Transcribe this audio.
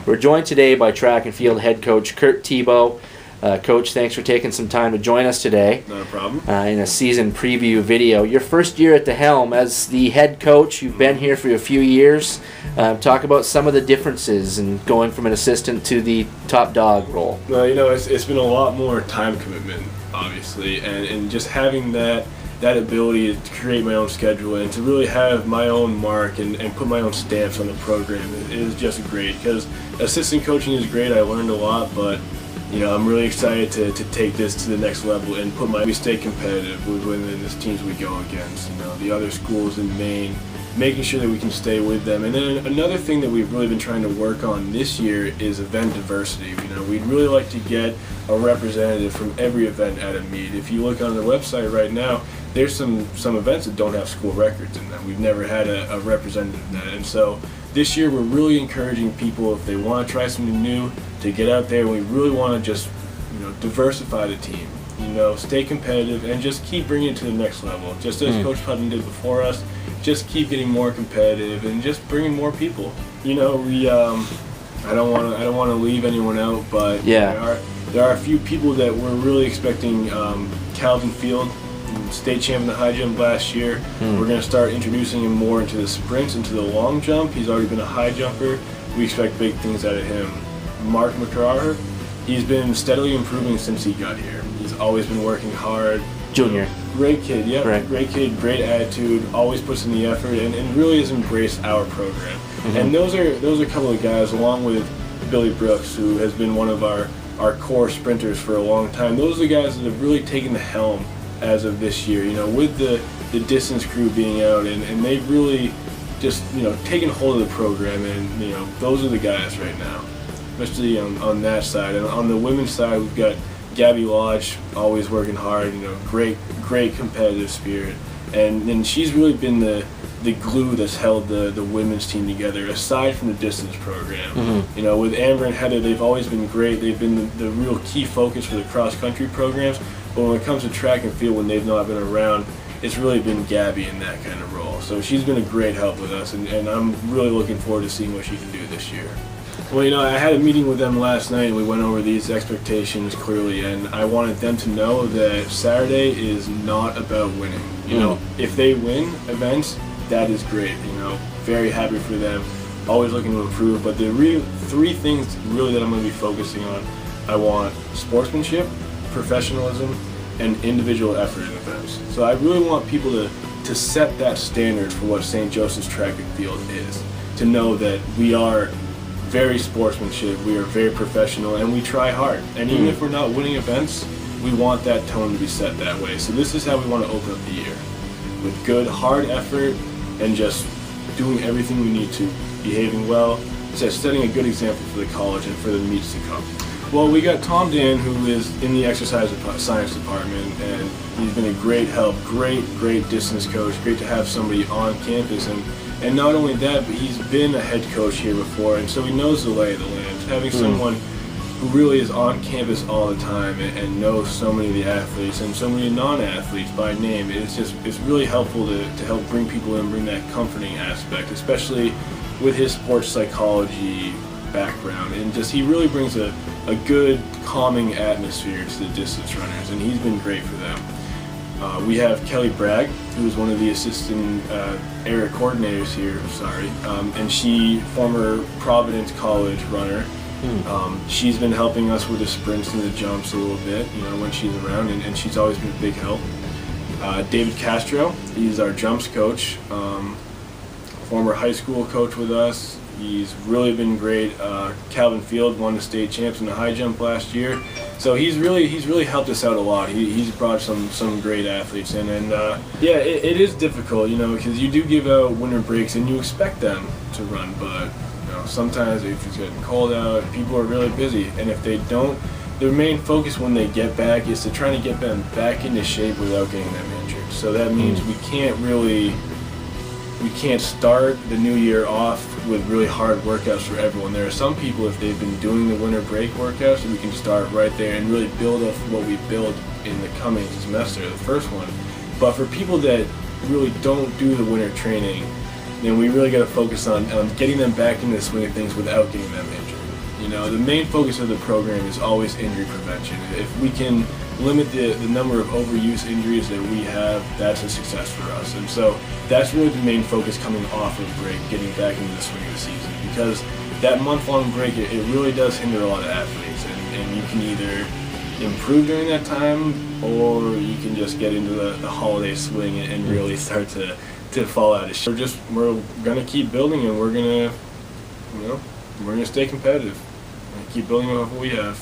We're joined today by track and field head coach Kirk Tebow. Coach, thanks for taking some time to join us today. Not a problem. In a season preview video. Your first year at the helm as the head coach. You've been here for a few years. Talk about some of the differences in going from an assistant to the top dog role. Well, it's been a lot more time commitment, obviously, and just having that ability to create my own schedule and to really have my own mark and put my own stamps on the program is just great, because assistant coaching is great. I learned a lot, but I'm really excited to take this to the next level and we stay competitive within the teams we go against. The other schools in Maine, making sure that we can stay with them. And then another thing that we've really been trying to work on this year is event diversity. We'd really like to get a representative from every event at a meet. If you look on the website right now, there's some events that don't have school records in them. We've never had a representative in that. And so this year we're really encouraging people, if they want to try something new, to get out there. We really want to just diversify the team, stay competitive and just keep bringing it to the next level. Just as Coach Putnam did before us, just keep getting more competitive and just bringing more people. I don't want to leave anyone out, but there are a few people that we're really expecting. Calvin Field, state champ in the high jump last year. We're going to start introducing him more into the sprints, into the long jump. He's already been a high jumper. We expect big things out of him. Mark McCarr, he's been steadily improving since he got here. He's always been working hard. Junior. Great kid, yeah. Right. Great kid, great attitude, always puts in the effort, and really has embraced our program. And those are a couple of guys, along with Billy Brooks, who has been one of our core sprinters for a long time. Those are the guys that have really taken the helm as of this year, with the distance crew being out, and they've really just, taken hold of the program, and, those are the guys right now, especially on that side. And on the women's side, we've got Gabby Lodge, always working hard, great competitive spirit. And then she's really been the glue that's held the women's team together, aside from the distance program. With Amber and Heather, they've always been great. They've been the real key focus for the cross-country programs. But when it comes to track and field, when they've not been around, it's really been Gabby in that kind of role. So she's been a great help with us, and I'm really looking forward to seeing what she can do this year. Well, I had a meeting with them last night, and we went over these expectations clearly, and I wanted them to know that Saturday is not about winning. If they win events, that is great. Very happy for them, always looking to improve. But the three things really that I'm going to be focusing on: I want sportsmanship, professionalism, and individual effort in events. So I really want people to set that standard for what St. Joseph's track and field is, to know that we are very sportsmanship, we are very professional, and we try hard. And even if we're not winning events, we want that tone to be set that way. So this is how we want to open up the year, with good, hard effort and just doing everything we need to, behaving well, setting a good example for the college and for the meets to come. Well, we got Tom Dan, who is in the exercise science department, and he's been a great help, great distance coach. Great to have somebody on campus, and not only that, but he's been a head coach here before, and so he knows the lay of the land. Having someone who really is on campus all the time and knows so many of the athletes and so many non-athletes by name, it's really helpful to help bring people in, bring that comforting aspect, especially with his sports psychology background, and he really brings a good calming atmosphere to the distance runners, and he's been great for them. We have Kelly Bragg, who is one of the assistant area coordinators here, and she, former Providence College runner. She's been helping us with the sprints and the jumps a little bit, when she's around, and she's always been a big help. David Castro, he's our jumps coach, former high school coach with us. He's really been great. Calvin Field won the state champs in the high jump last year, so he's really helped us out a lot. He's brought some great athletes in, and it is difficult, because you do give out winter breaks and you expect them to run, but sometimes if it's getting cold out, people are really busy, and if they don't, their main focus when they get back is to try to get them back into shape without getting them injured. So that means we can't start the new year off with really hard workouts for everyone. There are some people, if they've been doing the winter break workouts, we can start right there and really build off what we build in the coming semester, the first one. But for people that really don't do the winter training, then we really got to focus on getting them back into the swing of things without getting them injured. You know, the main focus of the program is always injury prevention. If we can limit the number of overuse injuries that we have, that's a success for us. And so that's really the main focus coming off of break, getting back into the swing of the season. Because that month-long break, it really does hinder a lot of athletes. And you can either improve during that time, or you can just get into the holiday swing and really start to fall out of shape. We're gonna keep building, and we're gonna stay competitive and keep building on what we have.